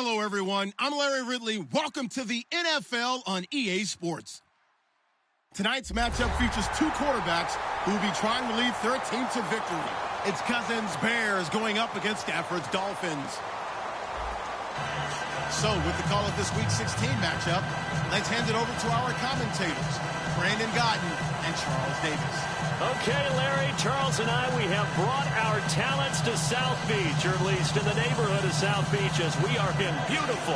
Hello, everyone. I'm Larry Ridley. Welcome to the NFL on EA Sports. Tonight's matchup features two quarterbacks who will be trying to lead their team to victory. It's Cousins Bears going up against Stafford's Dolphins. So, with the call of this Week 16 matchup, let's hand it over to our commentators, Brandon Gotten and Charles Davis. Okay, Larry, Charles and I, we have brought our talents to South Beach, or at least in the neighborhood of South Beach, as we are in beautiful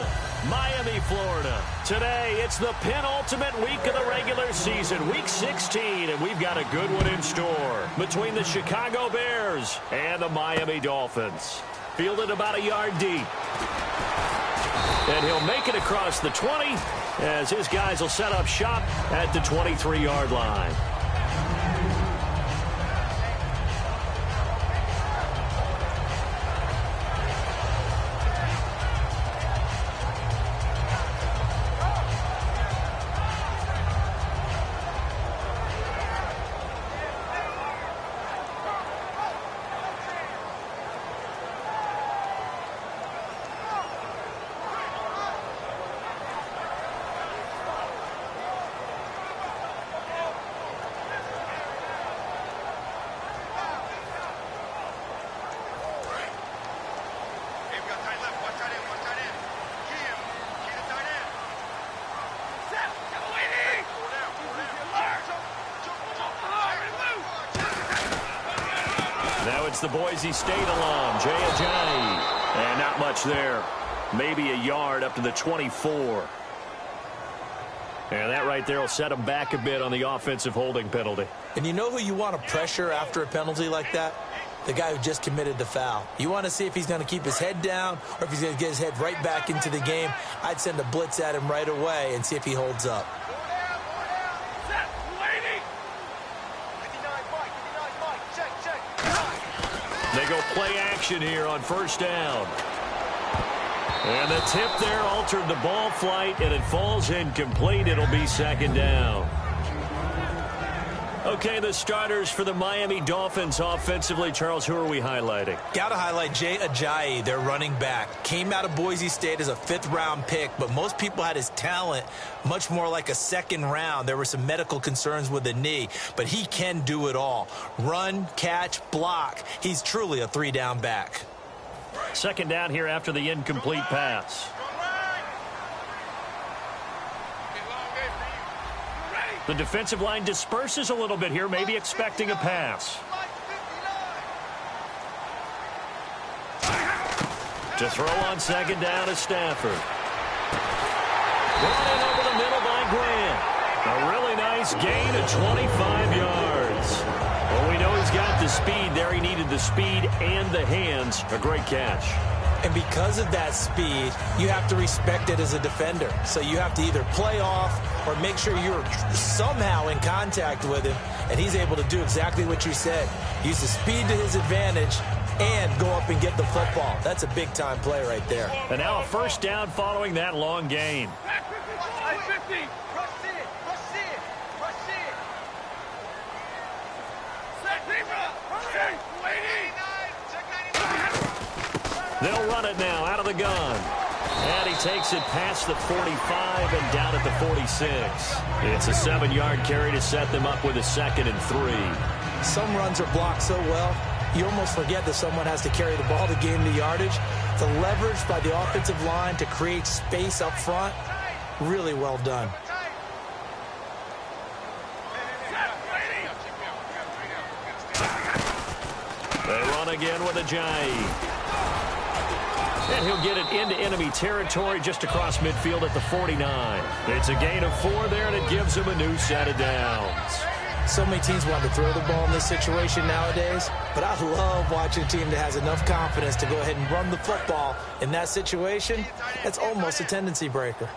Miami, Florida. Today, it's the penultimate week of the regular season, Week 16, and we've got a good one in store between the Chicago Bears and the Miami Dolphins. Fielded about a yard deep. And he'll make it across the 20 as his guys will set up shop at the 23-yard line. Now it's the Boise State alum, Jay Ajayi. And not much there. Maybe a yard up to the 24. And that right there will set him back a bit on the offensive holding penalty. And you know who you want to pressure after a penalty like that? The guy who just committed the foul. You want to see if he's going to keep his head down or if he's going to get his head right back into the game. I'd send a blitz at him right away and see if he holds up. They go play action here on first down. And the tip there altered the ball flight, and it falls incomplete. It'll be second down. Okay, the starters for the Miami Dolphins offensively. Charles, who are we highlighting? Got to highlight Jay Ajayi, their running back. Came out of Boise State as a fifth-round pick, but most people had his talent much more like a second round. There were some medical concerns with the knee, but he can do it all. Run, catch, block. He's truly a three-down back. Second down here after the incomplete pass. The defensive line disperses a little bit here, maybe expecting a pass. To throw on second down is Stafford. Brought in over the middle by Grant. A really nice gain of 25 yards. Well, we know he's got the speed there. He needed the speed and the hands. A great catch. And because of that speed, you have to respect it as a defender. So you have to either play off or make sure you're somehow in contact with him, and he's able to do exactly what you said. Use the speed to his advantage and go up and get the football. That's a big-time play right there. And now a first down following that long gain. They'll run it now out of the gun. And he takes it past the 45 and down at the 46. It's a 7-yard carry to set them up with a 2nd and 3. Some runs are blocked so well, you almost forget that someone has to carry the ball to gain the yardage. The leverage by the offensive line to create space up front, really well done. They run again with Ajayi. And he'll get it into enemy territory just across midfield at the 49. It's a gain of 4 there, and it gives him a new set of downs. So many teams want to throw the ball in this situation nowadays, but I love watching a team that has enough confidence to go ahead and run the football in that situation. That's almost a tendency breaker.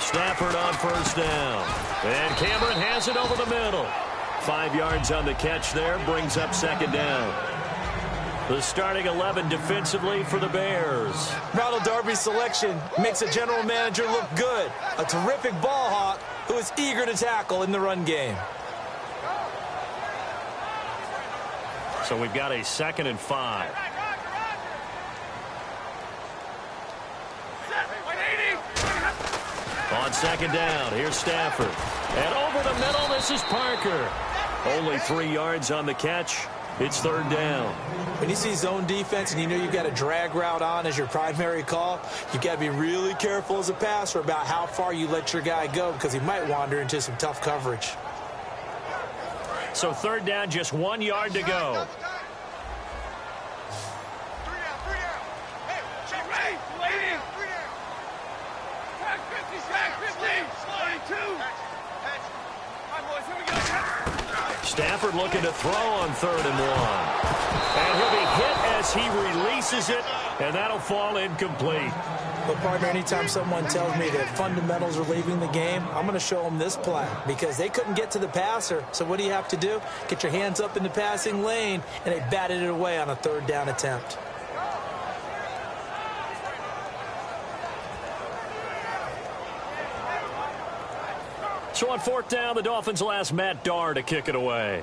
Stafford on first down. And Cameron has it over the middle. 5 yards on the catch there, brings up second down. The starting 11 defensively for the Bears. Ronald Darby's selection makes a general manager look good. A terrific ball hawk, who is eager to tackle in the run game. So we've got a 2nd and 5. On 2nd down, here's Stafford. And over the middle, this is Parker. Only 3 yards on the catch. It's 3rd down. When you see zone defense and you know you've got a drag route on as your primary call, you've got to be really careful as a passer about how far you let your guy go because he might wander into some tough coverage. So 3rd down, just 1 yard to go. Stafford looking to throw on 3rd and 1. And he'll be hit as he releases it, and that'll fall incomplete. But, partner, anytime someone tells me that fundamentals are leaving the game, I'm going to show them this play because they couldn't get to the passer. So what do you have to do? Get your hands up in the passing lane, and they batted it away on a 3rd down attempt. So on 4th down, the Dolphins will ask Matt Darr to kick it away.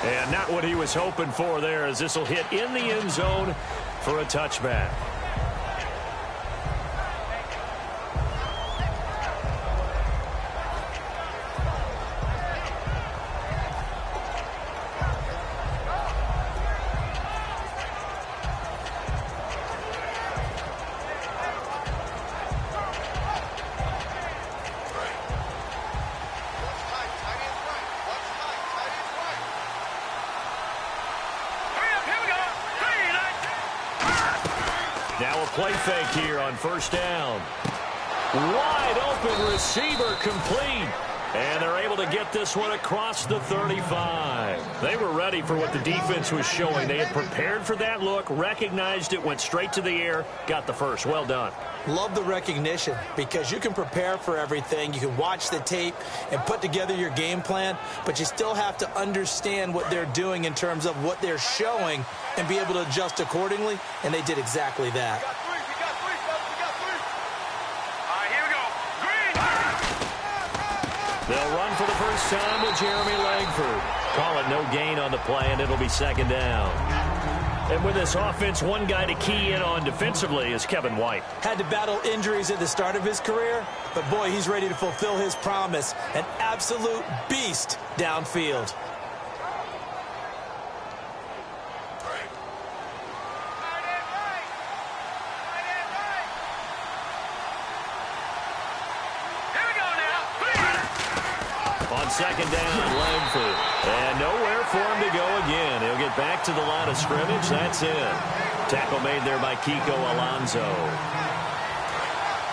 And not what he was hoping for there, as this will hit in the end zone for a touchback. Now a play fake here on 1st down. Wide open receiver complete. And they're able to get this one across the 35. They were ready for what the defense was showing. They had prepared for that look, recognized it, went straight to the air, got the first. Well done. Love the recognition because you can prepare for everything. You can watch the tape and put together your game plan, but you still have to understand what they're doing in terms of what they're showing and be able to adjust accordingly, and they did exactly that. They'll run for the first time with Jeremy Langford. Call it no gain on the play, and it'll be 2nd down. And with this offense, one guy to key in on defensively is Kevin White. Had to battle injuries at the start of his career, but boy, he's ready to fulfill his promise. An absolute beast downfield. On 2nd down, Langford. And nowhere for him to go again. He'll get back to the line of scrimmage. That's it. Tackle made there by Kiko Alonso.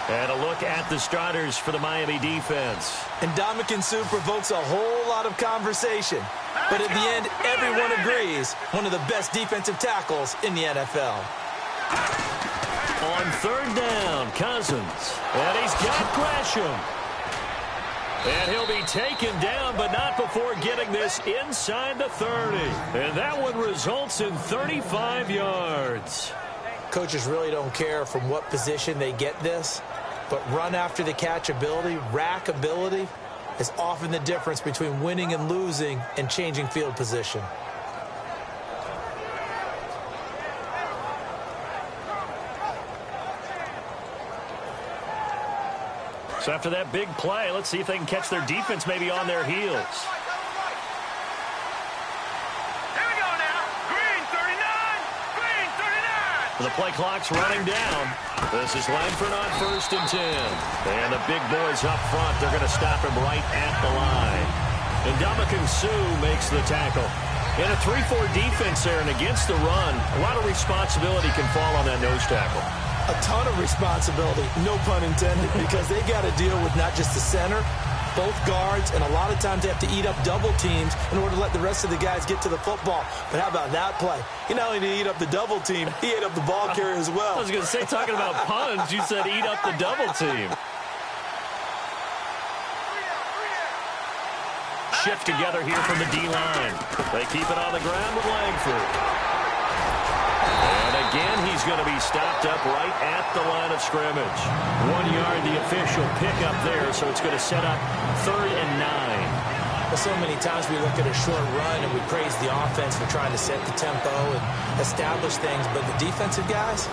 And a look at the starters for the Miami defense. And Ndamukong Suh provokes a whole lot of conversation. But at the end, everyone agrees one of the best defensive tackles in the NFL. On 3rd down, Cousins. And he's got Gresham. And he'll be taken down, but not before getting this inside the 30. And that one results in 35 yards. Coaches really don't care from what position they get this, but run after the catch ability, rack ability, is often the difference between winning and losing and changing field position. So after that big play, let's see if they can catch their defense maybe on their heels. Here we go now. Green 39. Green 39. The play clock's running down. This is Langford on 1st and 10. And the big boys up front, they're going to stop him right at the line. And Ndamukong Suh makes the tackle. In a 3-4 defense there and against the run, a lot of responsibility can fall on that nose tackle. A ton of responsibility, no pun intended, because they got to deal with not just the center, both guards, and a lot of times they have to eat up double teams in order to let the rest of the guys get to the football. But how about that play? He not only did he eat up the double team, he ate up the ball carrier as well. I was going to say, talking about puns, you said eat up the double team. shift together here from the D-line. They keep it on the ground with Langford. And again, he's going to be stopped up right at the line of scrimmage. 1 yard, the official pickup there, so it's going to set up 3rd and 9. Well, so many times we look at a short run and we praise the offense for trying to set the tempo and establish things, but the defensive guys,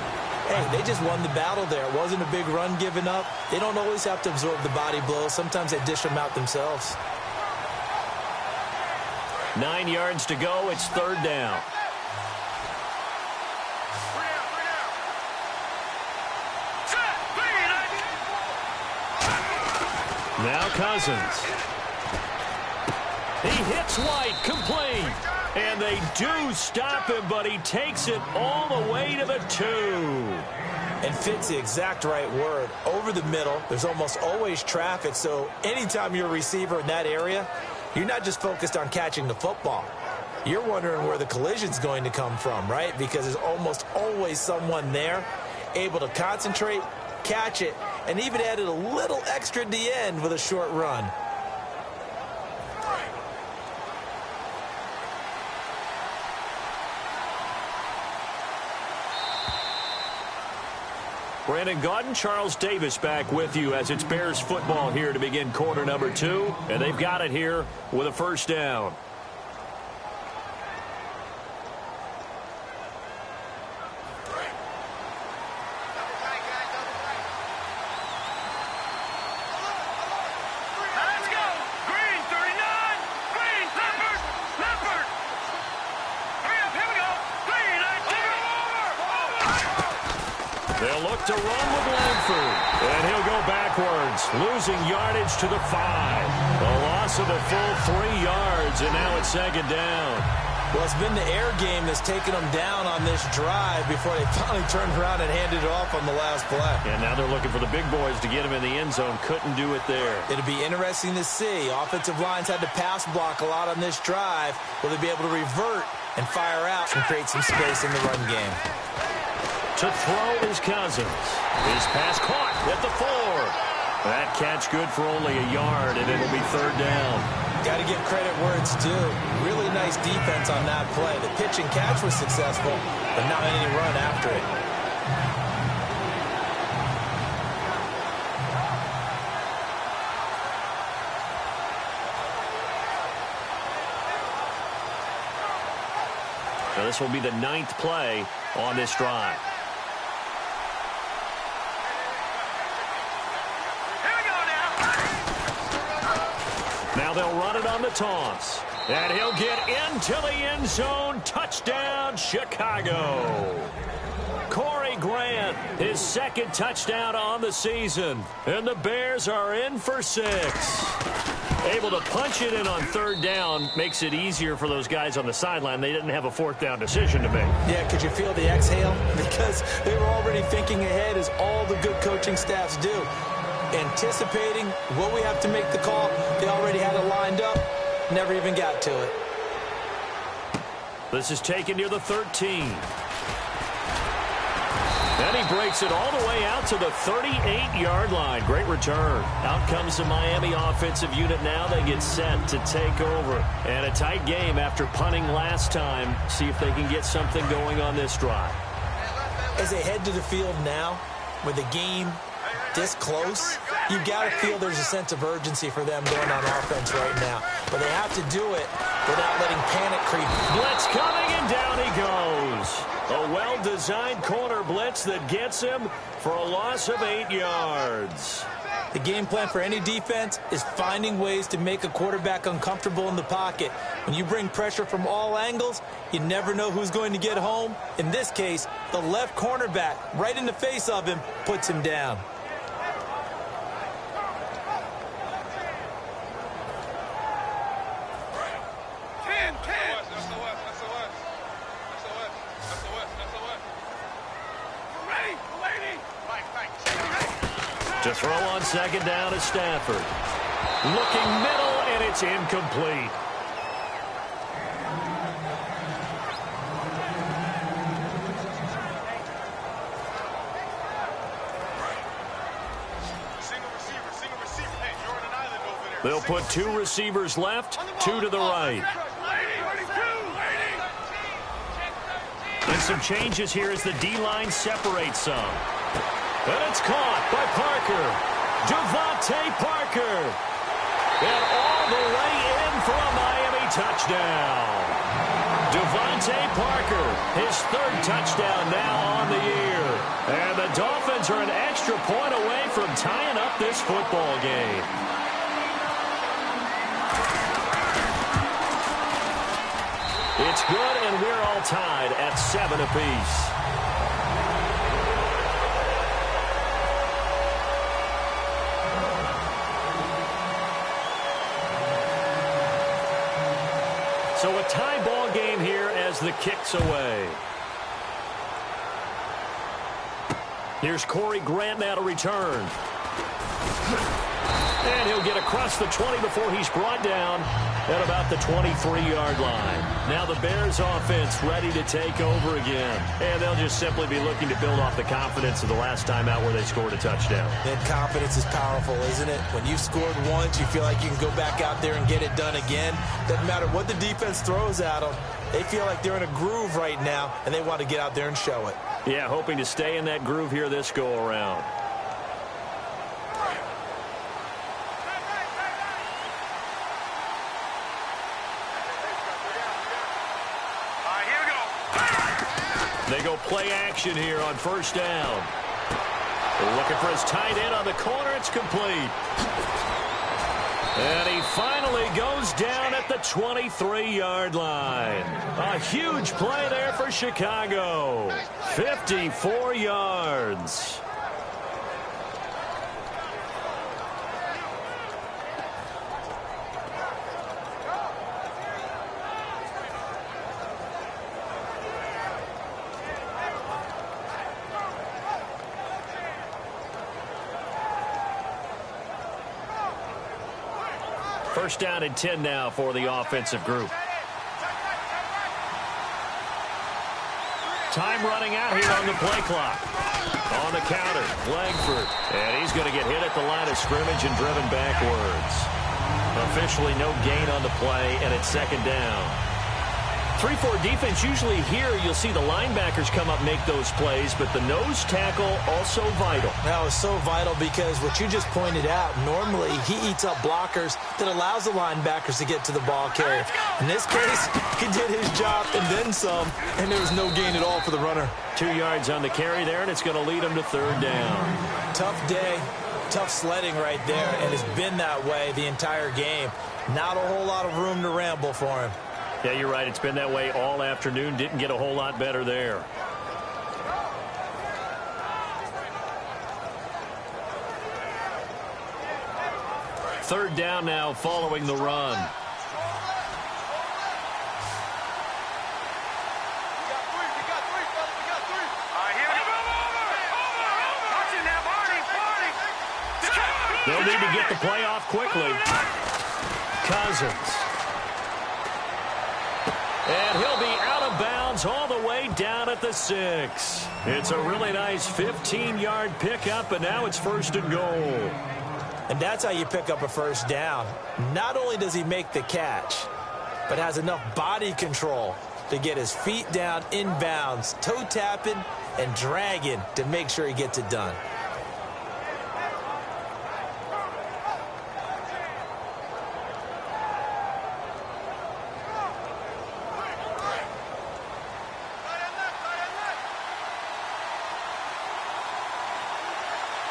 hey, they just won the battle there. It wasn't a big run given up. They don't always have to absorb the body blows. Sometimes they dish them out themselves. 9 yards to go. It's 3rd down. Now Cousins. He hits White, complete. And they do stop him, but he takes it all the way to the 2. And fits the exact right word. Over the middle, there's almost always traffic, so anytime you're a receiver in that area, you're not just focused on catching the football. You're wondering where the collision's going to come from, right? Because there's almost always someone there able to concentrate, catch it, and even added a little extra at the end with a short run. Brandon Gaudin, Charles Davis back with you as it's Bears football here to begin quarter number 2. And they've got it here with a 1st down. Let's go. Green, 39. Green, Leopard. Hurry up, here we go. Green, They'll look to run with Langford. And he'll go backwards, losing yardage to the 5. A loss of a full 3 yards, and now it's 2nd down. Well, it's been the air game that's taken them down on this drive before they finally turned around and handed it off on the last play. And now they're looking for the big boys to get him in the end zone. Couldn't do it there. It'll be interesting to see. Offensive lines had to pass block a lot on this drive. Will they be able to revert and fire out and create some space in the run game? To throw is Cousins. His pass caught at the 4. That catch good for only a yard, and it'll be 3rd down. Got to give credit where it's due. Really nice defense on that play. The pitch and catch was successful, but not any run after it. Now this will be the 9th play on this drive. Now they'll run it on the toss. And he'll get into the end zone. Touchdown, Chicago. Corey Grant, his 2nd touchdown on the season. And the Bears are in for 6. Able to punch it in on 3rd down makes it easier for those guys on the sideline. They didn't have a 4th down decision to make. Yeah, could you feel the exhale? Because they were already thinking ahead, as all the good coaching staffs do. Anticipating what we have to make the call. They already had it lined up. Never even got to it. This is taken near the 13. And he breaks it all the way out to the 38-yard line. Great return. Out comes the Miami offensive unit now. They get set to take over. And a tight game after punting last time. See if they can get something going on this drive. As they head to the field now, with the game this close, you got to feel there's a sense of urgency for them going on offense right now. But they have to do it without letting panic creep. Blitz coming, and down he goes. A well-designed corner blitz that gets him for a loss of 8 yards. The game plan for any defense is finding ways to make a quarterback uncomfortable in the pocket. When you bring pressure from all angles, you never know who's going to get home. In this case, the left cornerback, right in the face of him, puts him down. To throw on 2nd down is Stafford. Looking middle, and it's incomplete. They'll put 2 receivers left, 2 to the right. And some changes here as the D-line separates some. And it's caught by Parker. Devontae Parker. And all the way in for a Miami touchdown. Devontae Parker, his 3rd touchdown now on the year. And the Dolphins are an extra point away from tying up this football game. It's good, and we're all tied at 7 apiece. So a tie ball game here as the kick's away. Here's Corey Grant now to return. And he'll get across the 20 before he's brought down at about the 23-yard line. Now the Bears offense ready to take over again. And they'll just simply be looking to build off the confidence of the last time out where they scored a touchdown. And confidence is powerful, isn't it? When you've scored once, you feel like you can go back out there and get it done again. Doesn't matter what the defense throws at them. They feel like they're in a groove right now, and they want to get out there and show it. Yeah, hoping to stay in that groove here this go-around. They go play action here on 1st down. Looking for his tight end on the corner. It's complete. And he finally goes down at the 23-yard line. A huge play there for Chicago. 54 yards. First down and 10 now for the offensive group. Time running out here on the play clock. On the counter, Langford. And he's going to get hit at the line of scrimmage and driven backwards. Officially no gain on the play, and it's 2nd down. 3-4 defense, usually here you'll see the linebackers come up, make those plays, but the nose tackle also vital. That was so vital because what you just pointed out, normally he eats up blockers that allows the linebackers to get to the ball carrier. In this case, he did his job and then some, and there was no gain at all for the runner. 2 yards on the carry there, and it's going to lead him to 3rd down. Tough day, tough sledding right there, and it's been that way the entire game. Not a whole lot of room to ramble for him. Yeah, you're right. It's been that way all afternoon. Didn't get a whole lot better there. Third down now following the run. They'll need to get the play off quickly. Cousins. And he'll be out of bounds all the way down at the 6. It's a really nice 15-yard pickup, and now it's 1st and goal. And that's how you pick up a 1st down. Not only does he make the catch, but has enough body control to get his feet down inbounds, toe tapping and dragging to make sure he gets it done.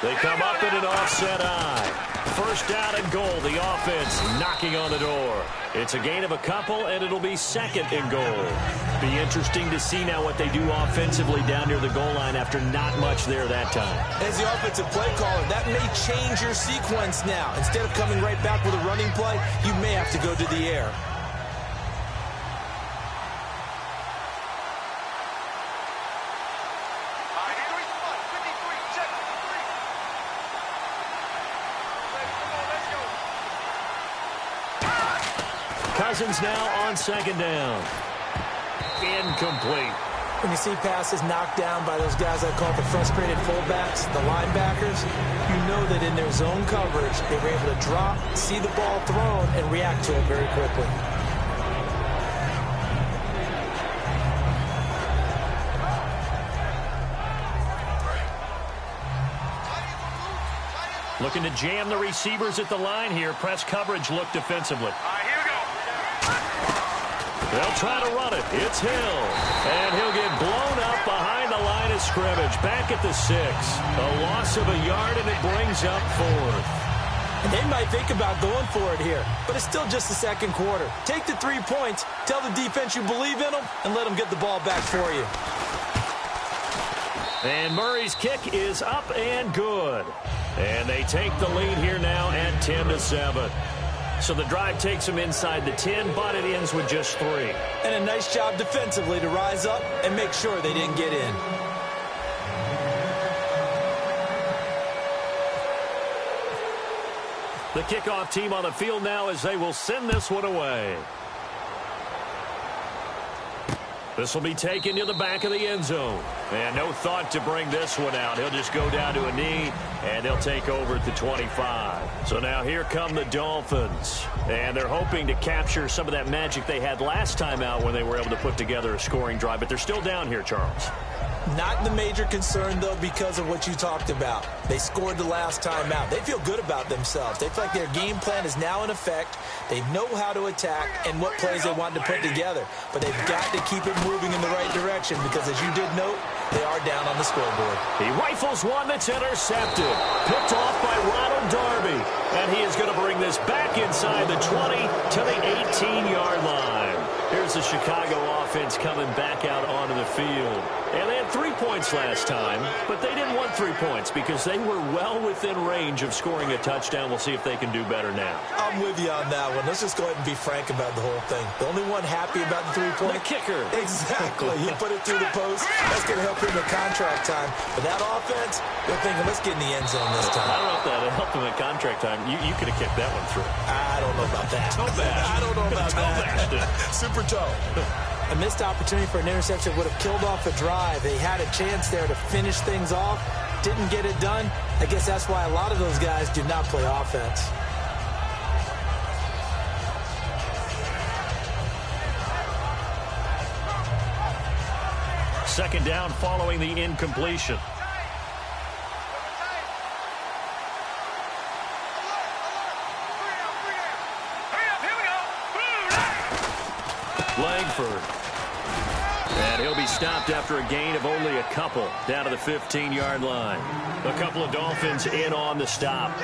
They come up in an offset eye. 1st down and goal. The offense knocking on the door. It's a gain of a couple, and it'll be 2nd and goal. Be interesting to see now what they do offensively down near the goal line after not much there that time. As the offensive play caller, that may change your sequence now. Instead of coming right back with a running play, you may have to go to the air. Cousins now on 2nd down. Incomplete. When you see passes knocked down by those guys I call the frustrated fullbacks, the linebackers, you know that in their zone coverage, they were able to drop, see the ball thrown, and react to it very quickly. Looking to jam the receivers at the line here. Press coverage look defensively. Here we go. They'll try to run it. It's Hill. And he'll get blown up behind the line of scrimmage. Back at the 6. A loss of a yard, and it brings up 4th. And they might think about going for it here, but it's still just the second quarter. Take the 3 points, tell the defense you believe in them, and let them get the ball back for you. And Murray's kick is up and good. And they take the lead here now at 10-7. So the drive takes them inside the 10, but it ends with just 3. And a nice job defensively to rise up and make sure they didn't get in. The kickoff team on the field now as they will send this one away. This will be taken to the back of the end zone. And no thought to bring this one out. He'll just go down to a knee, and they'll take over at the 25. So now here come the Dolphins. And they're hoping to capture some of that magic they had last time out when they were able to put together a scoring drive. But they're still down here, Charles. Not the major concern, though, because of what you talked about. They scored the last time out. They feel good about themselves. They feel like their game plan is now in effect. They know how to attack and what plays they want to put together. But they've got to keep it moving in the right direction because, as you did note, they are down on the scoreboard. He rifles one that's intercepted. Picked off by Ronald Darby. And he is going to bring this back inside the 20 to the 18-yard line. Here's the Chicago offense coming back out onto the field. And they had 3 points last time, but they didn't want 3 points because they were well within range of scoring a touchdown. We'll see if they can do better now. I'm with you on that one. Let's just go ahead and be frank about the whole thing. The only one happy about the 3-point? The kicker. Exactly. He put it through the post. That's going to help him in contract time. But that offense, they're thinking, let's get in the end zone this time. I don't know if that helped him in contract time. You could have kicked that one through. I don't know about that. Toe bash. I don't know about that. Super toe. A missed opportunity for an interception would have killed off a drive. They had a chance there to finish things off. Didn't get it done. I guess that's why a lot of those guys do not play offense. Second down following the incompletion. Langford. And he'll be stopped after a gain of only a couple down to the 15-yard line. A couple of Dolphins in on the stop.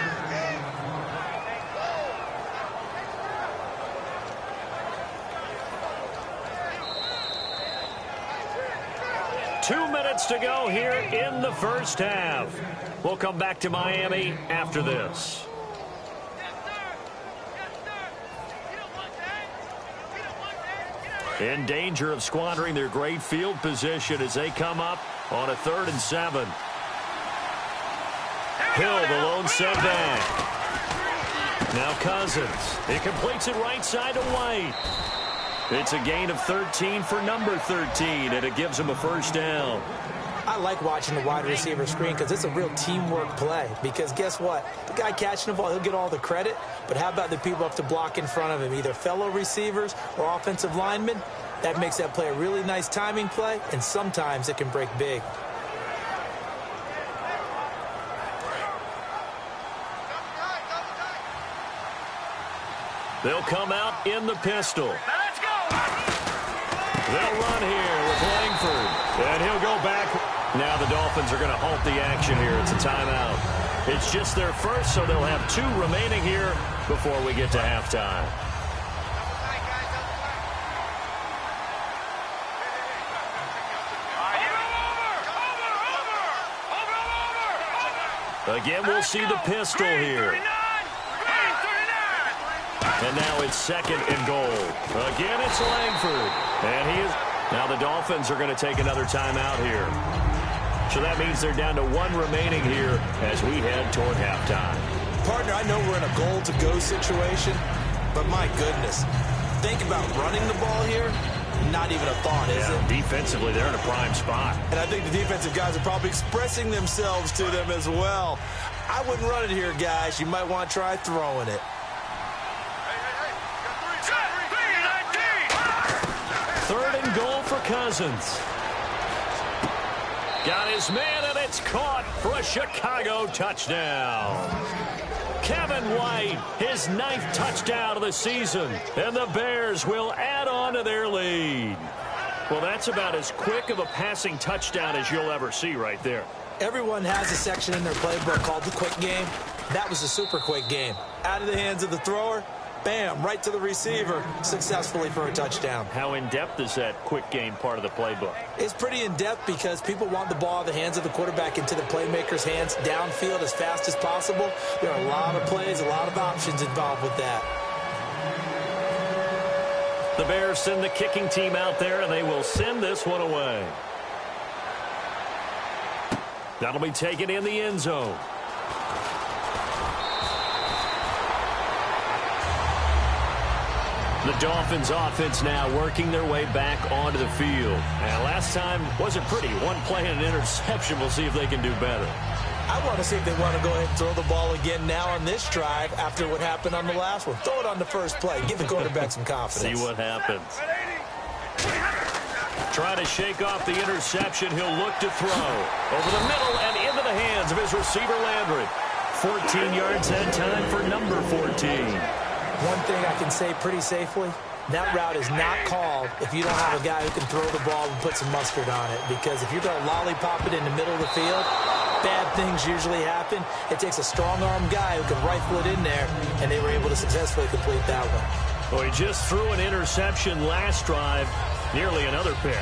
Two minutes to go here in the first half. We'll come back to Miami after this. In danger of squandering their great field position as they come up on a 3rd and 7. Hill, the lone setback. Now Cousins. He completes it right side to White. It's a gain of 13 for number 13, and it gives him a first down. I like watching the wide receiver screen because it's a real teamwork play. Because guess what? The guy catching the ball, he'll get all the credit. But how about the people up to block in front of him, either fellow receivers or offensive linemen? That makes that play a really nice timing play, and sometimes it can break big. They'll come out in the pistol. Let's go. They'll run here with Langford. And he'll go back. Now the Dolphins are going to halt the action here. It's a timeout. It's just their first, so they'll have 2 remaining here before we get to halftime. Again, we'll see the pistol here. And now it's 2nd and goal. Again, it's Langford. And he is... Now the Dolphins are going to take another timeout here. So that means they're down to 1 remaining here as we head toward halftime. Partner, I know we're in a goal-to-go situation, but my goodness, think about running the ball here. not even a thought, is it? Defensively, they're in a prime spot. And I think the defensive guys are probably expressing themselves to them as well. I wouldn't run it here, guys. You might want to try throwing it. Third and goal for Cousins. Got his man, and it's caught for a Chicago touchdown. Kevin White, his 9th touchdown of the season, and the Bears will add on to their lead. Well, that's about as quick of a passing touchdown as you'll ever see right there. Everyone has a section in their playbook called the quick game. That was a super quick game. Out of the hands of the thrower, bam, right to the receiver, successfully for a touchdown. How in-depth is that quick game part of the playbook? It's pretty in-depth because people want the ball out of the hands of the quarterback into the playmaker's hands downfield as fast as possible. There are a lot of plays, a lot of options involved with that. The Bears send the kicking team out there, and they will send this one away. That'll be taken in the end zone. The Dolphins offense now working their way back onto the field. And last time wasn't pretty. One play and an interception. We'll see if they can do better. I want to see if they want to go ahead and throw the ball again now on this drive after what happened on the last one. Throw it on the first play. Give the quarterback some confidence. See what happens. Trying to shake off the interception. He'll look to throw. Over the middle and into the hands of his receiver, Landry. 14 yards that time for number 14. One thing I can say pretty safely, that route is not called if you don't have a guy who can throw the ball and put some mustard on it. Because if you're going to lollipop it in the middle of the field, bad things usually happen. It takes a strong-arm guy who can rifle it in there, and they were able to successfully complete that one. Well, he just threw an interception last drive, nearly another pick.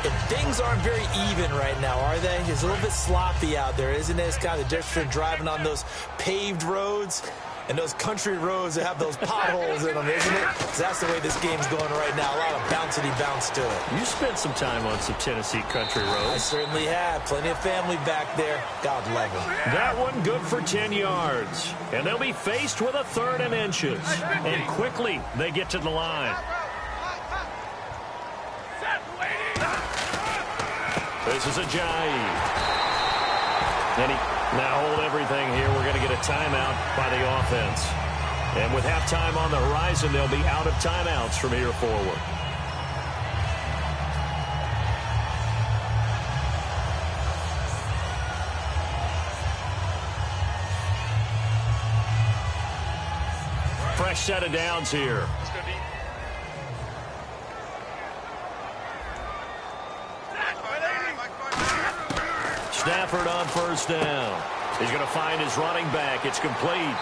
And things aren't very even right now, are they? It's a little bit sloppy out there, isn't it? It's kind of different driving on those paved roads and those country roads that have those potholes in them, isn't it? That's the way this game's going right now. A lot of bouncy bounce to it. You spent some time on some Tennessee country roads. I certainly have. Plenty of family back there. God love them. That one good for 10 yards. And they'll be faced with a 3rd and inches. And quickly they get to the line. This is Ajayi. And now hold everything here. We're going to get a timeout by the offense. And with halftime on the horizon, they'll be out of timeouts from here forward. Fresh set of downs here. Stafford on first down. He's going to find his running back. It's complete.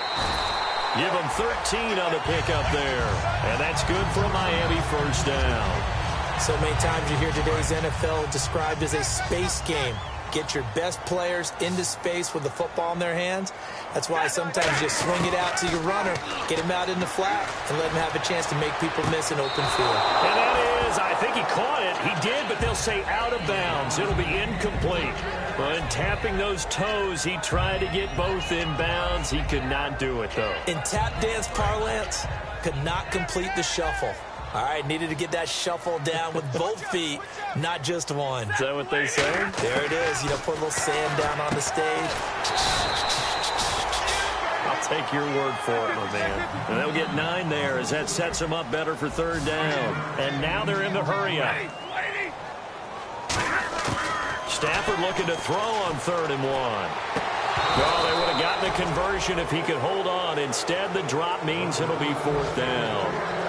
Give him 13 on the pickup there. And that's good for a Miami first down. So many times you hear today's NFL described as a space game. Get your best players into space with the football in their hands. That's why sometimes you swing it out to your runner, get him out in the flat, and let him have a chance to make people miss an open field. And that is, I think he caught it. He did, but they'll say out of bounds. It'll be incomplete. Well, in tapping those toes, he tried to get both in bounds. He could not do it, though. In tap dance parlance, could not complete the shuffle. All right, needed to get that shuffle down with both feet, not just one. Is that what they say? There it is. You know, put a little sand down on the stage. I'll take your word for it, my man. And they'll get 9 there as that sets them up better for 3rd down. And now they're in the hurry-up. Stafford looking to throw on 3rd and 1. Well, they would have gotten a conversion if he could hold on. Instead, the drop means it'll be 4th down.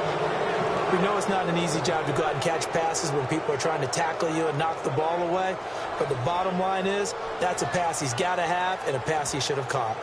We know it's not an easy job to go out and catch passes when people are trying to tackle you and knock the ball away. But the bottom line is, that's a pass he's got to have and a pass he should have caught.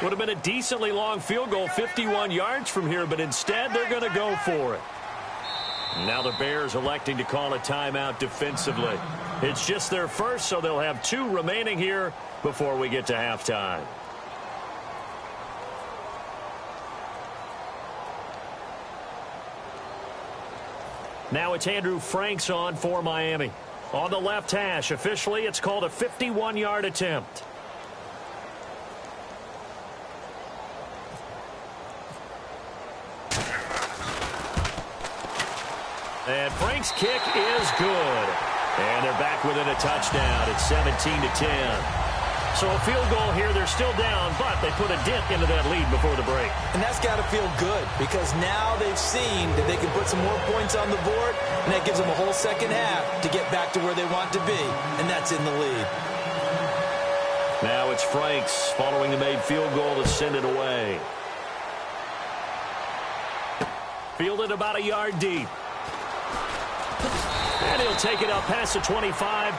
Would have been a decently long field goal, 51 yards from here, but instead they're going to go for it. Now the Bears electing to call a timeout defensively. It's just their first, so they'll have 2 remaining here before we get to halftime. Now it's Andrew Franks on for Miami. On the left hash, officially it's called a 51-yard attempt. And Frank's kick is good. And they're back within a touchdown. It's 17-10. So a field goal here, they're still down, but they put a dent into that lead before the break. And that's got to feel good because now they've seen that they can put some more points on the board, and that gives them a whole second half to get back to where they want to be, and that's in the lead. Now it's Franks following the made field goal to send it away. Fielded about a yard deep. And he'll take it up past the 25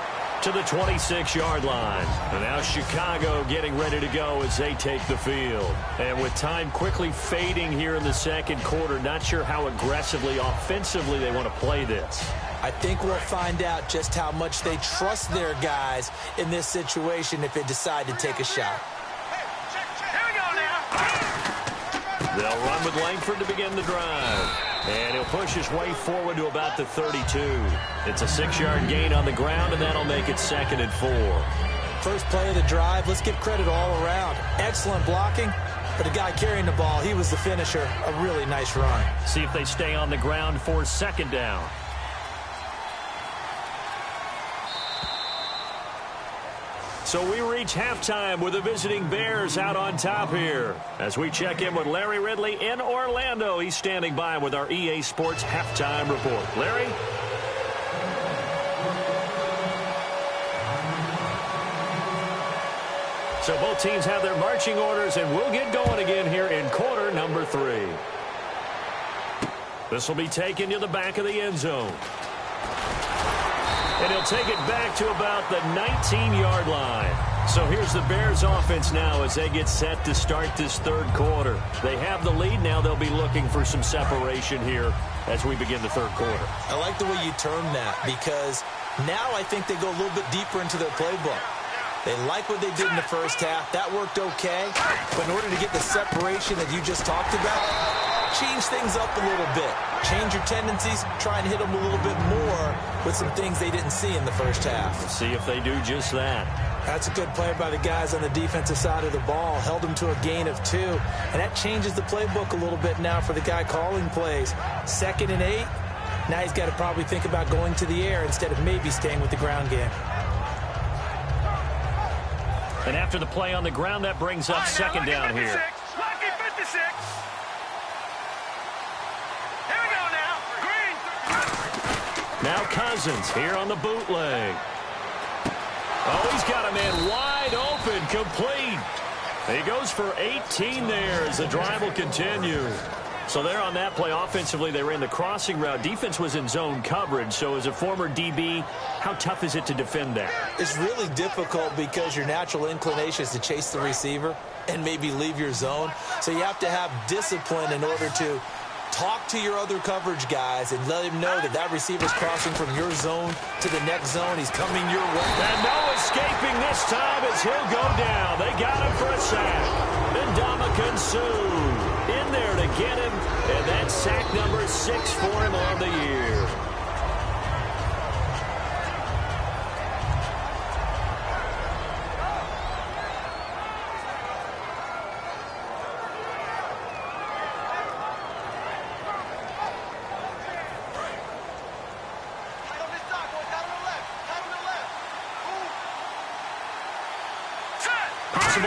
to the 26-yard line. And now Chicago getting ready to go as they take the field. And with time quickly fading here in the second quarter, not sure how aggressively, offensively they want to play this. I think we'll find out just how much they trust their guys in this situation if they decide to take a shot. Here we go now. They'll run with Langford to begin the drive. And he'll push his way forward to about the 32. It's a 6-yard gain on the ground, and that'll make it 2nd and 4. First play of the drive, let's give credit all around. Excellent blocking, but the guy carrying the ball, he was the finisher. A really nice run. See if they stay on the ground for 2nd down. So we reach halftime with the visiting Bears out on top here. As we check in with Larry Ridley in Orlando. He's standing by with our EA Sports halftime report. Larry? So both teams have their marching orders, and we'll get going again here in quarter number 3. This will be taken to the back of the end zone. And he'll take it back to about the 19-yard line. So here's the Bears offense now as they get set to start this third quarter. They have the lead. Now they'll be looking for some separation here as we begin the third quarter. I like the way you term that because now I think they go a little bit deeper into their playbook. They like what they did in the first half. That worked okay. But in order to get the separation that you just talked about, change things up a little bit. Change your tendencies. Try and hit them a little bit more with some things they didn't see in the first half. Let's see if they do just that. That's a good play by the guys on the defensive side of the ball. Held them to a gain of 2. And that changes the playbook a little bit now for the guy calling plays. 2nd and 8. Now he's got to probably think about going to the air instead of maybe staying with the ground game. And after the play on the ground, that brings up 2nd down here. Lucky 56. Here we go now. Green. Now Cousins here on the bootleg. Oh, he's got a man wide open, complete. He goes for 18 there as the drive will continue. So there on that play, offensively, they ran the crossing route. Defense was in zone coverage. So as a former DB, how tough is it to defend that? It's really difficult because your natural inclination is to chase the receiver and maybe leave your zone. So you have to have discipline in order to talk to your other coverage guys and let him know that that receiver's crossing from your zone to the next zone. He's coming your way. And no escaping this time as he'll go down. They got him for a sack. And Ndamukong Suh in there to get him. And that's sack number 6 for him on the year.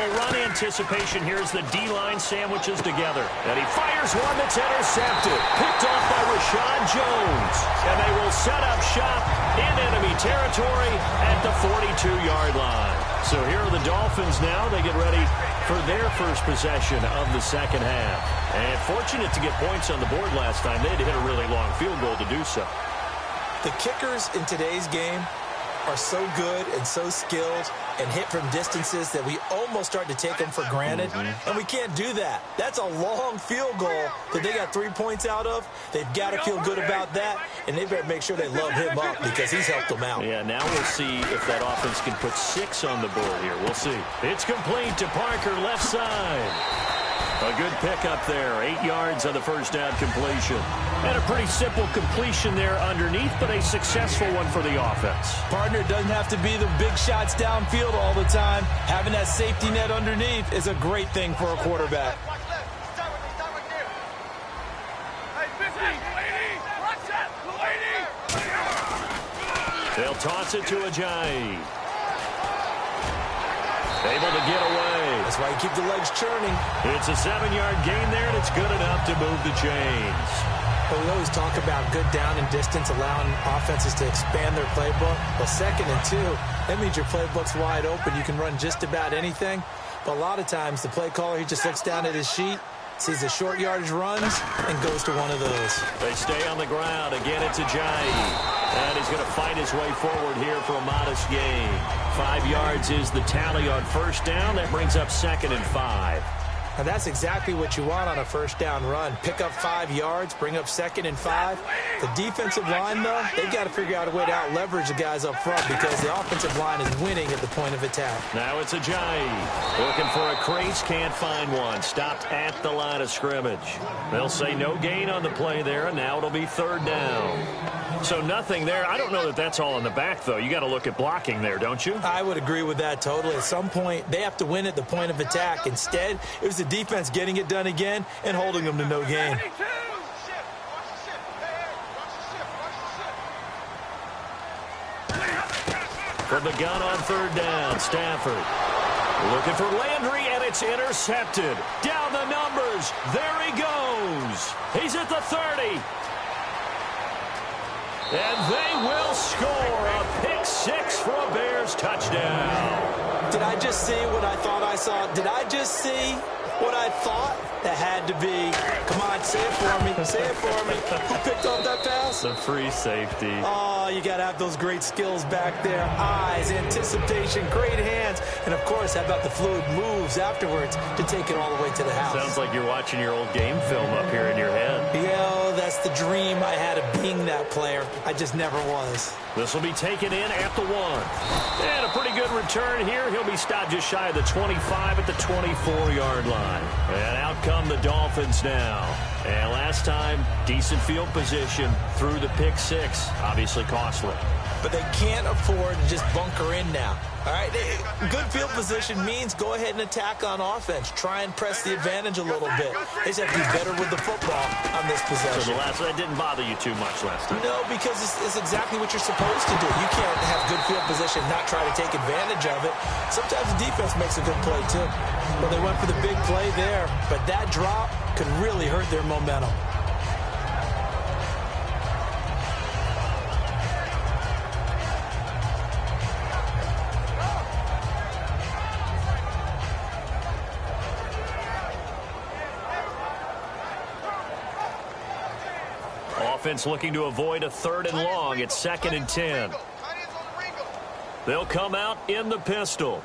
Run anticipation here as the D-line sandwiches together. And he fires one that's intercepted. Picked off by Rashad Jones. And they will set up shop in enemy territory at the 42-yard line. So here are the Dolphins now. They get ready for their first possession of the second half. And fortunate to get points on the board last time. They had to hit a really long field goal to do so. The kickers in today's game are so good and so skilled and hit from distances that we almost start to take them for granted, and we can't do that. That's a long field goal that they got 3 points out of. They've got to feel good about that, and they better make sure they love him up because he's helped them out. Yeah, now we'll see if that offense can put 6 on the board here. We'll see. It's complete to Parker, left side. A good pickup there, 8 yards on the first down completion. And a pretty simple completion there underneath, but a successful one for the offense. Partner doesn't have to be the big shots downfield all the time. Having that safety net underneath is a great thing for a quarterback. They'll toss it to Ajayi. Able to get away. That's why you keep the legs churning. It's a 7-yard gain there, and it's good enough to move the chains. Well, we always talk about good down and distance, allowing offenses to expand their playbook. Well, 2nd and 2, that means your playbook's wide open. You can run just about anything. But a lot of times, the play caller, he just looks down at his sheet, sees the short yardage runs, and goes to one of those. They stay on the ground. Again, it's Ajayi. And he's going to fight his way forward here for a modest gain. 5 yards is the tally on first down. That brings up 2nd and 5. Now, that's exactly what you want on a first down run. Pick up 5 yards, bring up 2nd and 5. The defensive line, though, they've got to figure out a way to out-leverage the guys up front because the offensive line is winning at the point of attack. Now it's Ajayi. Looking for a crease, can't find one. Stopped at the line of scrimmage. They'll say no gain on the play there, and now it'll be 3rd down. So nothing there. I don't know that that's all in the back, though. You got to look at blocking there, don't you? I would agree with that totally. At some point, they have to win at the point of attack. Instead, it was the defense getting it done again and holding them to no gain. From the gun on 3rd down, Stafford. Looking for Landry, and it's intercepted. Down the numbers. There he goes. He's at the 30. And they will score a pick 6 for a Bears touchdown. Did I just see what I thought I saw? Did I just see what I thought? That had to be. Come on, say it for me. Say it for me. Who picked off that pass? The free safety. Oh, you got to have those great skills back there. Eyes, anticipation, great hands. And, of course, how about the fluid moves afterwards to take it all the way to the house? Sounds like you're watching your old game film up here in your head. Yeah, that's the dream I had of being that player. I just never was. This will be taken in at the 1. And a pretty good return here. He'll be stopped just shy of the 25 at the 24-yard line. And out come the Dolphins now. And last time, decent field position through the pick 6. Obviously costly. But they can't afford to just bunker in now. All right, good field position means go ahead and attack on offense. Try and press the advantage a little bit. They just have to be better with the football on this possession. So that didn't bother you too much last time? No, because it's exactly what you're supposed to do. You can't have good field position, not try to take advantage of it. Sometimes the defense makes a good play, too. Well, they went for the big play there, but that drop could really hurt their momentum. Offense looking to avoid a 3rd and long. It's 2nd and 10. They'll come out in the pistol.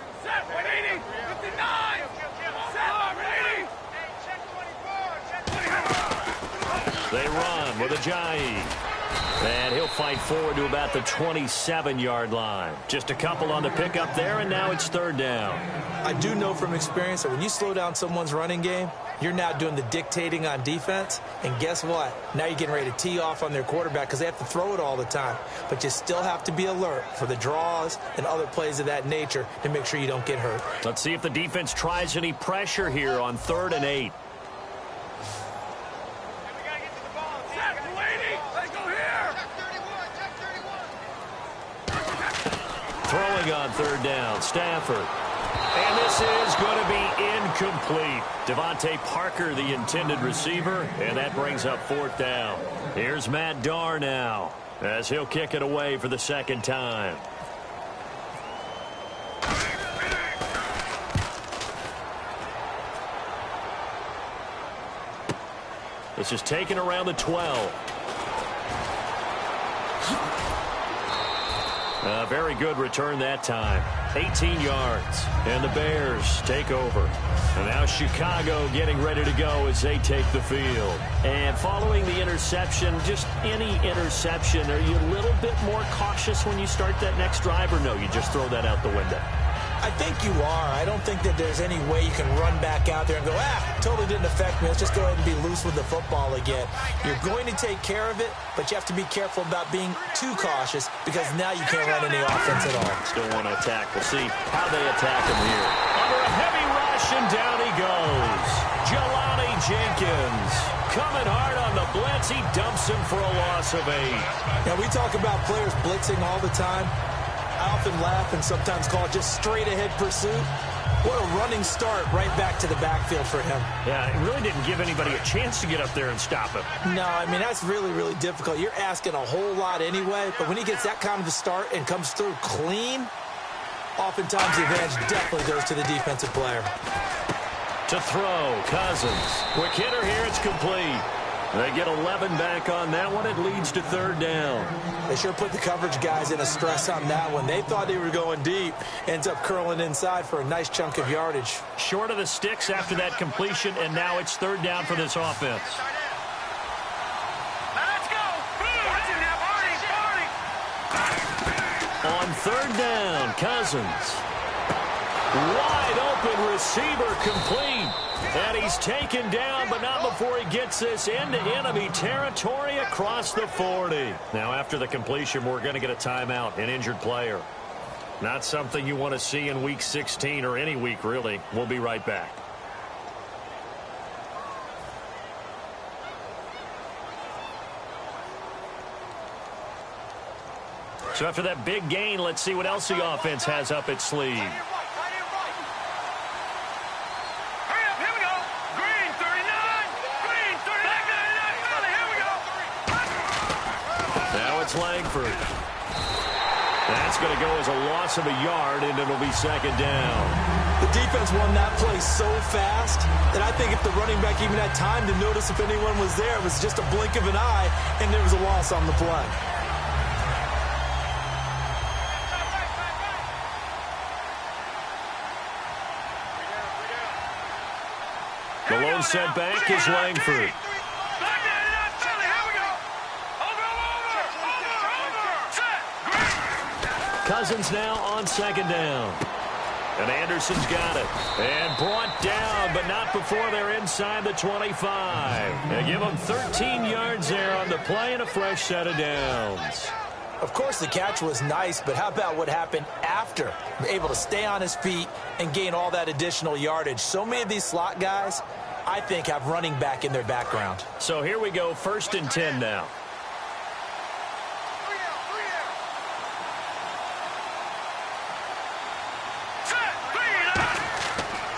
They run with Ajayi. And he'll fight forward to about the 27-yard line. Just a couple on the pickup there, and now it's 3rd down. I do know from experience that when you slow down someone's running game, you're now doing the dictating on defense. And guess what? Now you're getting ready to tee off on their quarterback because they have to throw it all the time. But you still have to be alert for the draws and other plays of that nature to make sure you don't get hurt. Let's see if the defense tries any pressure here on 3rd and 8. Throwing on 3rd down, Stafford. And this is going to be incomplete. Devontae Parker, the intended receiver, and that brings up 4th down. Here's Matt Darr now, as he'll kick it away for the 2nd time. This is taken around the 12. A very good return that time. 18 yards. And the Bears take over. And now Chicago getting ready to go as they take the field. And following the interception, just any interception, are you a little bit more cautious when you start that next drive, or no, you just throw that out the window? I think you are. I don't think that there's any way you can run back out there and go, totally didn't affect me. Let's just go ahead and be loose with the football again. You're going to take care of it, but you have to be careful about being too cautious because now you can't run any offense at all. Still want to attack. We'll see how they attack him here. Under a heavy rush, and down he goes. Jelani Jenkins coming hard on the blitz. He dumps him for a loss of 8. Now, we talk about players blitzing all the time. I often laugh and sometimes call it just straight-ahead pursuit. What a running start right back to the backfield for him. Yeah, it really didn't give anybody a chance to get up there and stop him. No, I mean, that's really, really difficult. You're asking a whole lot anyway, but when he gets that kind of a start and comes through clean, oftentimes the advantage definitely goes to the defensive player. To throw, Cousins. Quick hitter here, it's complete. They get 11 back on that one. It leads to 3rd down. They sure put the coverage guys in a stress on that one. They thought they were going deep. Ends up curling inside for a nice chunk of yardage. Short of the sticks after that completion, and now it's 3rd down for this offense. Let's go. On 3rd down, Cousins. Wide open receiver complete. And he's taken down, but not before he gets this into enemy territory across the 40. Now, after the completion, we're going to get a timeout, an injured player. Not something you want to see in Week 16 or any week, really. We'll be right back. So after that big gain, let's see what else the offense has up its sleeve. Langford. That's going to go as a loss of a yard, and it'll be 2nd down. The defense won that play so fast that I think if the running back even had time to notice if anyone was there, it was just a blink of an eye, and there was a loss on the play. The lone setback is Langford. Cousins now on 2nd down. And Anderson's got it. And brought down, but not before they're inside the 25. They give him 13 yards there on the play and a fresh set of downs. Of course, the catch was nice, but how about what happened after? Able to stay on his feet and gain all that additional yardage. So many of these slot guys, I think, have running back in their background. So here we go, 1st and 10 now.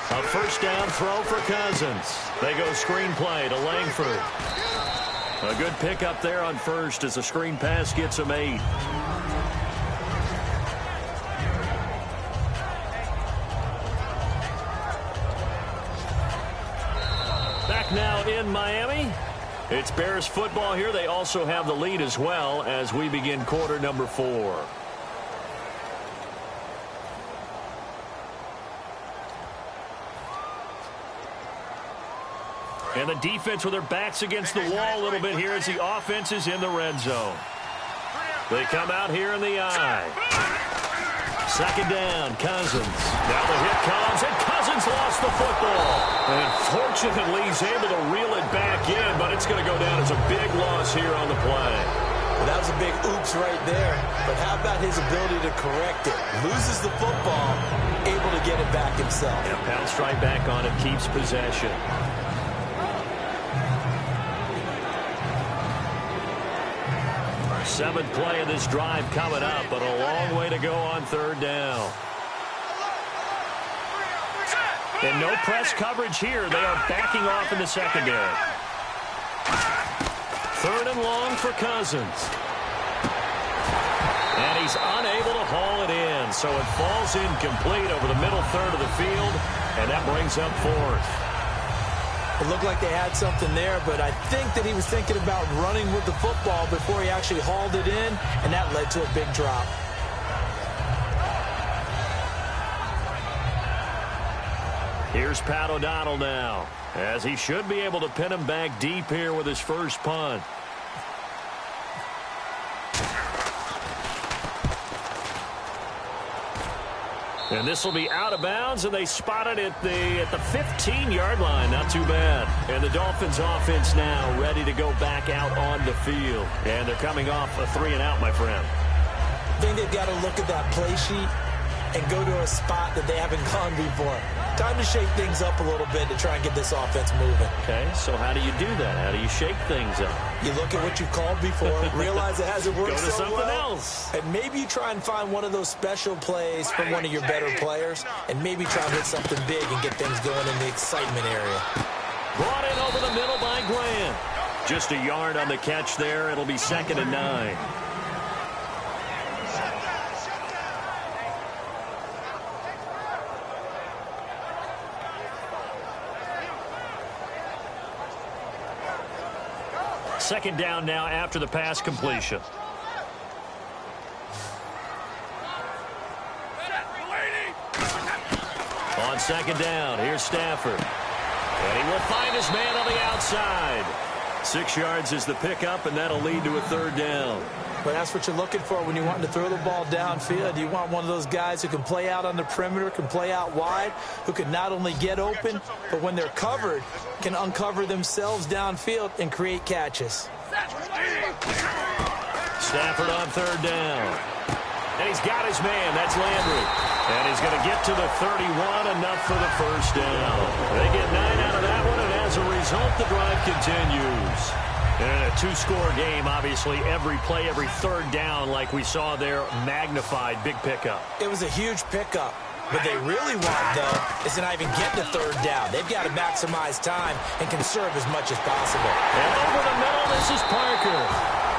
A 1st down throw for Cousins. They go screen play to Langford. A good pickup there on 1st as the screen pass gets him 8. Back now in Miami. It's Bears football here. They also have the lead as well as we begin quarter number 4. And the defense with their backs against the wall a little bit here as the offense is in the red zone. They come out here in the eye. 2nd down, Cousins. Now the hit comes, and Cousins lost the football. And fortunately, he's able to reel it back in, but it's going to go down as a big loss here on the play. Well, that was a big oops right there. But how about his ability to correct it? Loses the football, able to get it back himself. And pounced right back on it, keeps possession. 7th play of this drive coming up, but a long way to go on 3rd down. And no press coverage here. They are backing off in the secondary. 3rd and long for Cousins. And he's unable to haul it in, so it falls incomplete over the middle 3rd of the field, and that brings up 4th. It looked like they had something there, but I think that he was thinking about running with the football before he actually hauled it in, and that led to a big drop. Here's Pat O'Donnell now, as he should be able to pin him back deep here with his first punt. And this will be out of bounds, and they spot it at the 15-yard line. Not too bad. And the Dolphins offense now ready to go back out on the field. And they're coming off a 3-and-out, my friend. I think they've got to look at that play sheet and go to a spot that they haven't gone before. Time to shake things up a little bit to try and get this offense moving. Okay, so how do you do that? How do you shake things up? You look at what you've called before, realize it hasn't worked Go to so something well, else. and maybe you try and find one of those special plays from one of your better players, and maybe try and hit something big and get things going in the excitement area. Brought in over the middle by Grant. Just a yard on the catch there. It'll be 2nd and 9. Second down now after the pass completion. On second down, here's Stafford. And he will find his man on the outside. 6 yards is the pickup, and that'll lead to a 3rd down. But that's what you're looking for when you want to throw the ball downfield. You want one of those guys who can play out on the perimeter, can play out wide, who can not only get open, but when they're covered, can uncover themselves downfield and create catches. Stafford on 3rd down. And he's got his man. That's Landry. And he's going to get to the 31, enough for the 1st down. They get 9 out of that one, and as a result, the drive continues. And a 2-score game, obviously, every play, every 3rd down, like we saw there, magnified, big pickup. It was a huge pickup. What they really want, though, is to not even get to 3rd down. They've got to maximize time and conserve as much as possible. And over the middle, this is Parker.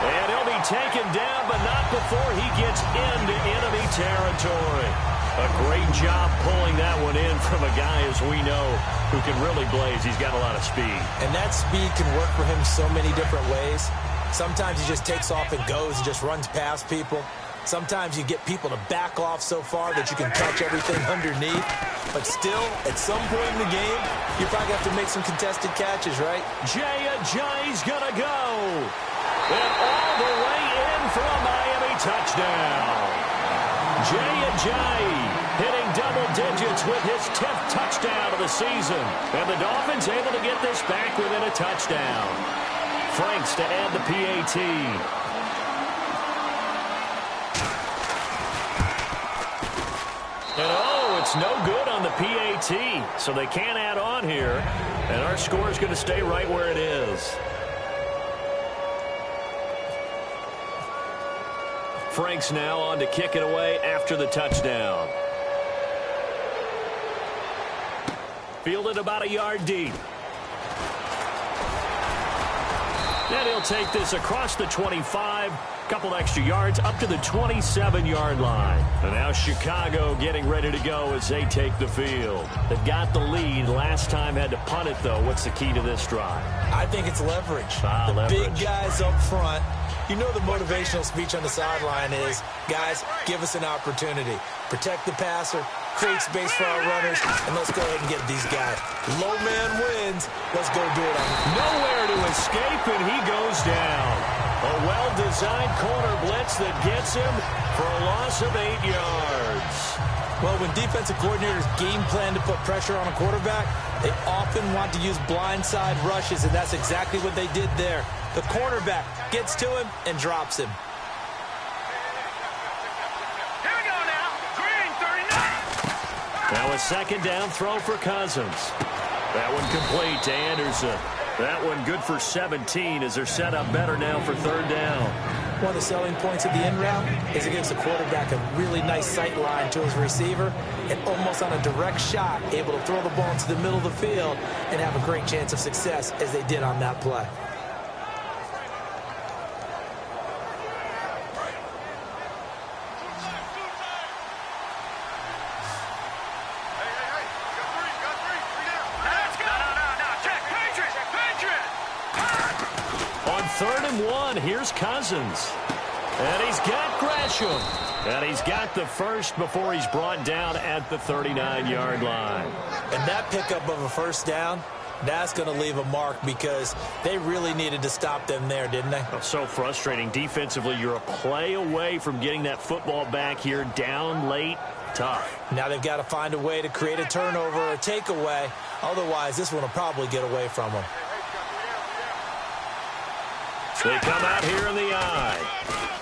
And he'll be taken down, but not before he gets into enemy territory. A great job pulling that one in from a guy, as we know, who can really blaze. He's got a lot of speed. And that speed can work for him so many different ways. Sometimes he just takes off and goes and just runs past people. Sometimes you get people to back off so far that you can catch everything underneath. But still, at some point in the game, you probably have to make some contested catches, right? Jay's going to go. And all the way in for a Miami touchdown. Jay hitting double digits with his 10th touchdown of the season. And the Dolphins able to get this back within a touchdown. Franks to add the PAT. And oh, it's no good on the PAT. So they can't add on here. And our score is going to stay right where it is. Franks now on to kick it away after the touchdown. Fielded about a yard deep. And he'll take this across the 25. Couple extra yards up to the 27-yard line. And now Chicago getting ready to go as they take the field. They've got the lead. Last time had to punt it, though. What's the key to this drive? I think it's leverage. Leverage. Big guys up front. You know the motivational speech on the sideline is, guys, give us an opportunity. Protect the passer, create space for our runners, and let's go ahead and get these guys. Low man wins. Let's go do it on him. Nowhere to escape, and he goes down. A well-designed corner blitz that gets him for a loss of 8 yards. Well, when defensive coordinators game plan to put pressure on a quarterback, they often want to use blindside rushes, and that's exactly what they did there. The cornerback gets to him and drops him. Here we go now. Green, 39. Now a second down throw for Cousins. That one complete to Anderson. That one good for 17 as they're set up better now for 3rd down. One of the selling points of the in route is it gives the quarterback a really nice sight line to his receiver and almost on a direct shot able to throw the ball into the middle of the field and have a great chance of success as they did on that play. On 3rd and 1, here's Cousins. And he's got Gresham. And he's got the first before he's brought down at the 39-yard line. And that pickup of a first down, that's going to leave a mark because they really needed to stop them there, didn't they? Oh, so frustrating. Defensively, you're a play away from getting that football back here down late. Tough. Now they've got to find a way to create a turnover or takeaway. Otherwise, this one will probably get away from them. They come out here in the eye.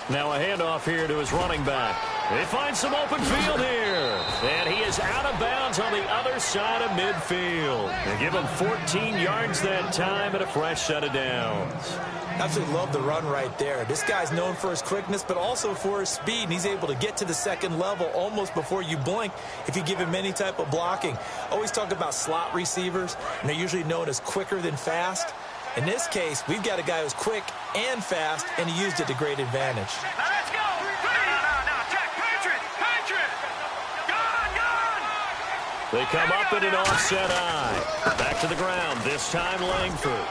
Now a handoff here to his running back. They find some open field here. And he is out of bounds on the other side of midfield. They give him 14 yards that time and a fresh set of downs. Absolutely love the run right there. This guy's known for his quickness, but also for his speed. And he's able to get to the second level almost before you blink if you give him any type of blocking. Always talk about slot receivers, and they're usually known as quicker than fast. In this case, we've got a guy who's quick and fast, and he used it to great advantage. Now let's go. No, Jack, Patriot. Gone. They come up in an offset eye. Back to the ground, this time Langford.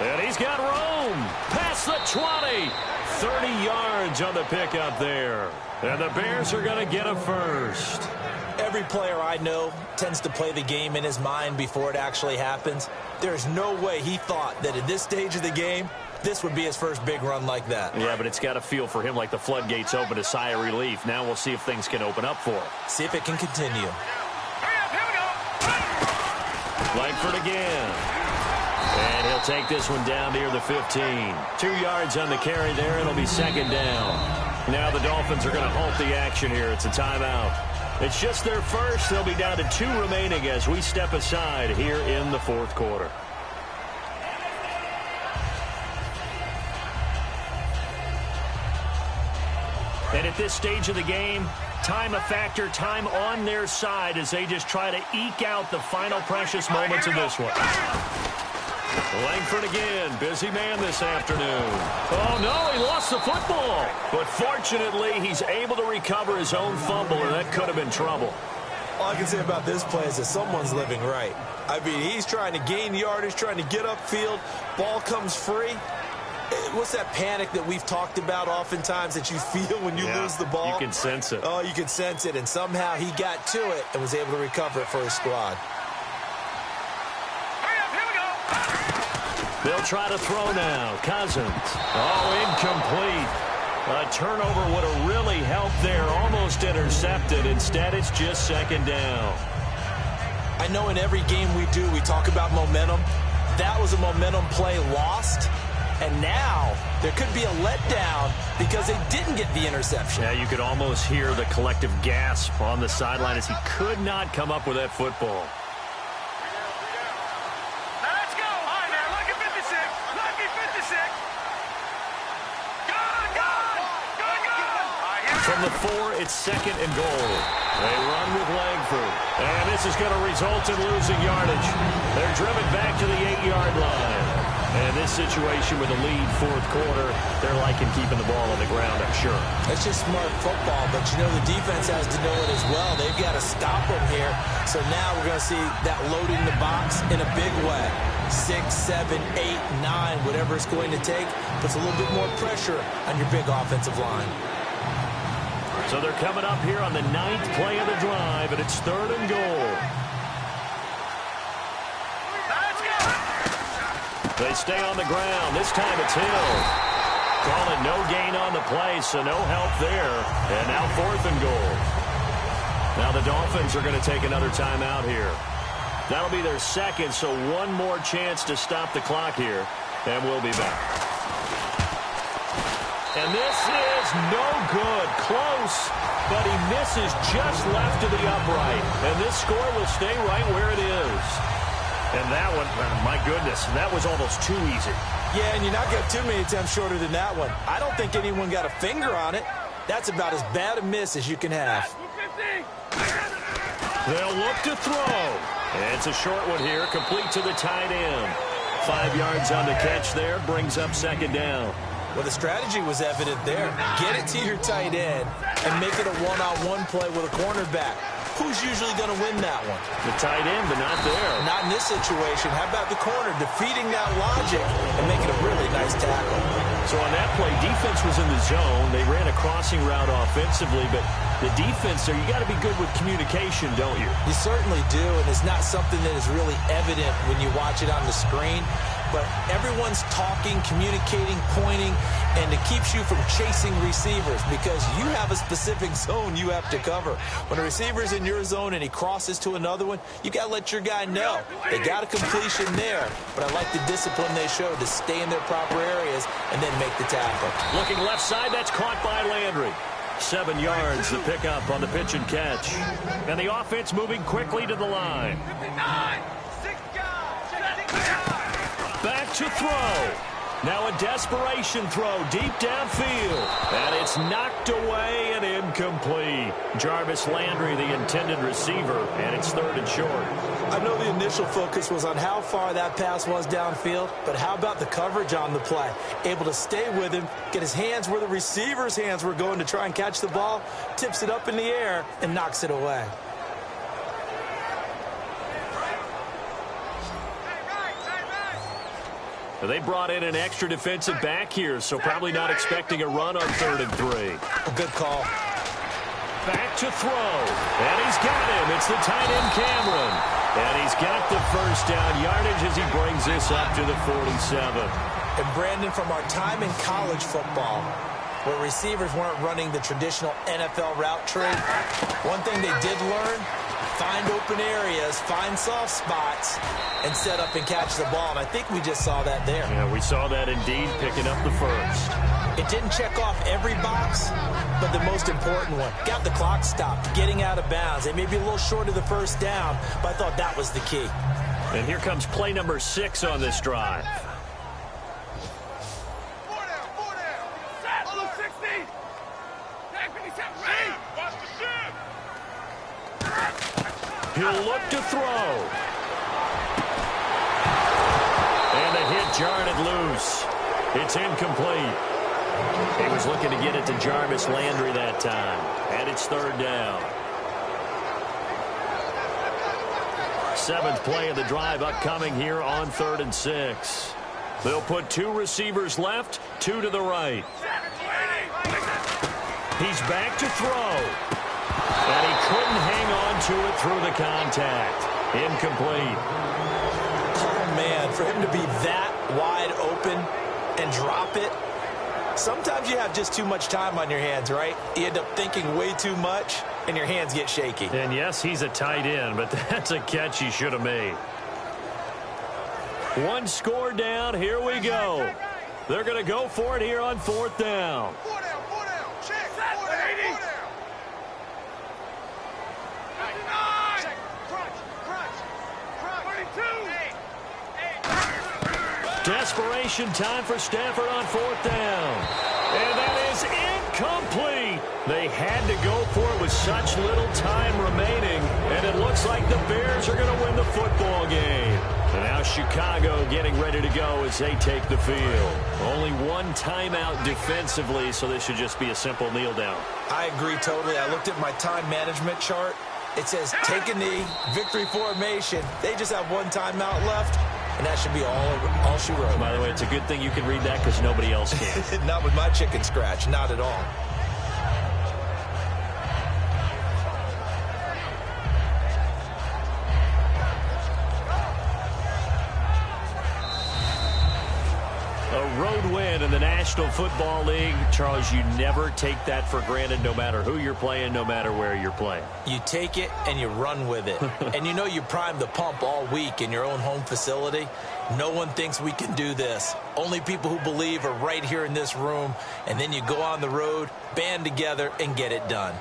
And he's got room. Past the 20. 30 yards on the pickup there. And the Bears are going to get a first. Every player I know tends to play the game in his mind before it actually happens. There's no way he thought that at this stage of the game, this would be his first big run like that. Yeah, but it's got to feel for him like the floodgates open, a sigh of relief. Now we'll see if things can open up for him. See if it can continue. Hurry up, here we go. Langford again. And he'll take this one down near the 15. 2 yards on the carry there. It'll be second down. Now the Dolphins are going to halt the action here. It's a timeout. It's just their first. They'll be down to 2 remaining as we step aside here in the fourth quarter. And at this stage of the game, time a factor, time on their side as they just try to eke out the final precious moments of this one. Langford again, busy man this afternoon. Oh, no, he lost the football. But fortunately, he's able to recover his own fumble, or that could have been trouble. All I can say about this play is that someone's living right. I mean, he's trying to gain yardage, trying to get upfield. Ball comes free. What's that panic that we've talked about oftentimes that you feel when you lose the ball? You can sense it. Oh, you can sense it. And somehow he got to it and was able to recover it for his squad. They'll try to throw now. Cousins. Oh, incomplete. A turnover would have really helped there. Almost intercepted. Instead, it's just second down. I know in every game we do, we talk about momentum. That was a momentum play lost. And now there could be a letdown because they didn't get the interception. Yeah, you could almost hear the collective gasp on the sideline as he could not come up with that football. From the 4, it's second and goal. They run with Langford. And this is going to result in losing yardage. They're driven back to the 8-yard line. And this situation with a lead fourth quarter, they're liking keeping the ball on the ground, I'm sure. It's just smart football, but you know the defense has to know it as well. They've got to stop them here. So now we're going to see that loading the box in a big way. 6, 7, 8, 9, whatever it's going to take, puts a little bit more pressure on your big offensive line. So they're coming up here on the 9th play of the drive, and it's third and goal. They stay on the ground. This time it's Hill. Calling no gain on the play, so no help there. And now fourth and goal. Now the Dolphins are going to take another timeout here. That'll be their second, so one more chance to stop the clock here, and we'll be back. And this is no good. Close, but he misses just left to the upright. And this score will stay right where it is. And that one, my goodness, that was almost too easy. Yeah, and you're not getting too many attempts shorter than that one. I don't think anyone got a finger on it. That's about as bad a miss as you can have. They'll look to throw. And it's a short one here, complete to the tight end. 5 yards on the catch there, brings up second down. Well, the strategy was evident there. Get it to your tight end and make it a one-on-one play with a cornerback. Who's usually going to win that one? The tight end, but not there. Not in this situation. How about the corner defeating that logic and making a really nice tackle? So on that play, defense was in the zone. They ran a crossing route offensively, but the defense there, you got to be good with communication, don't you? You certainly do, and it's not something that is really evident when you watch it on the screen. But everyone's talking, communicating, pointing, and it keeps you from chasing receivers because you have a specific zone you have to cover. When a receiver's in your zone and he crosses to another one, you got to let your guy know. They got a completion there, but I like the discipline they showed to stay in their proper areas and then make the tackle. Looking left side, that's caught by Landry. 7 yards, the pickup on the pitch and catch. And the offense moving quickly to the line. 59, 6 yards, Back to throw. Now a desperation throw deep downfield. And it's knocked away and incomplete. Jarvis Landry, the intended receiver, and it's 3rd and short. I know the initial focus was on how far that pass was downfield, but how about the coverage on the play? Able to stay with him, get his hands where the receiver's hands were going to try and catch the ball, tips it up in the air, and knocks it away. They brought in an extra defensive back here, so probably not expecting a run on 3rd and 3. Good call. Back to throw. And he's got him. It's the tight end, Cameron. And he's got the first down yardage as he brings this up to the 47. And Brandon, from our time in college football, where receivers weren't running the traditional NFL route tree, one thing they did learn, find open areas, find soft spots, and set up and catch the ball. And I think we just saw that there. Yeah, we saw that indeed, picking up the first. It didn't check off every box, but the most important one. Got the clock stopped, getting out of bounds. They may be a little short of the first down, but I thought that was the key. And here comes play number 6 on this drive. He'll look to throw. And the hit jarred it loose. It's incomplete. He was looking to get it to Jarvis Landry that time. And it's 3rd down. 7th play of the drive upcoming here on 3rd and 6. They'll put 2 receivers left, 2 to the right. He's back to throw. And he couldn't hang on to it through the contact. Incomplete. Oh, man, for him to be that wide open and drop it, sometimes you have just too much time on your hands, right? You end up thinking way too much, and your hands get shaky. And, yes, he's a tight end, but that's a catch he should have made. 1 score down. Here we go. They're going to go for it here on 4th down. Desperation time for Stafford on 4th down. And that is incomplete. They had to go for it with such little time remaining. And it looks like the Bears are going to win the football game. And now Chicago getting ready to go as they take the field. Only 1 timeout defensively, so this should just be a simple kneel down. I agree totally. I looked at my time management chart. It says take a knee, victory formation. They just have 1 timeout left. And that should be all she wrote. By the way, it's a good thing you can read that because nobody else can. Not with my chicken scratch. Not at all. A road win in the National Football League. Charles, you never take that for granted no matter who you're playing, no matter where you're playing. You take it and you run with it. And you know you primed the pump all week in your own home facility. No one thinks we can do this. Only people who believe are right here in this room. And then you go on the road, band together, and get it done.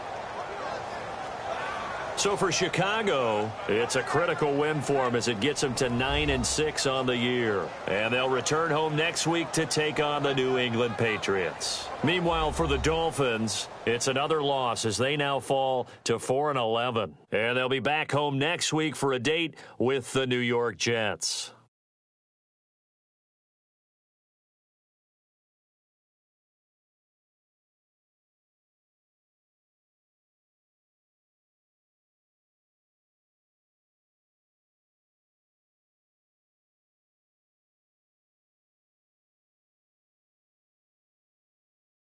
So for Chicago, it's a critical win for them as it gets them to 9-6 on the year. And they'll return home next week to take on the New England Patriots. Meanwhile, for the Dolphins, it's another loss as they now fall to 4-11. And they'll be back home next week for a date with the New York Jets.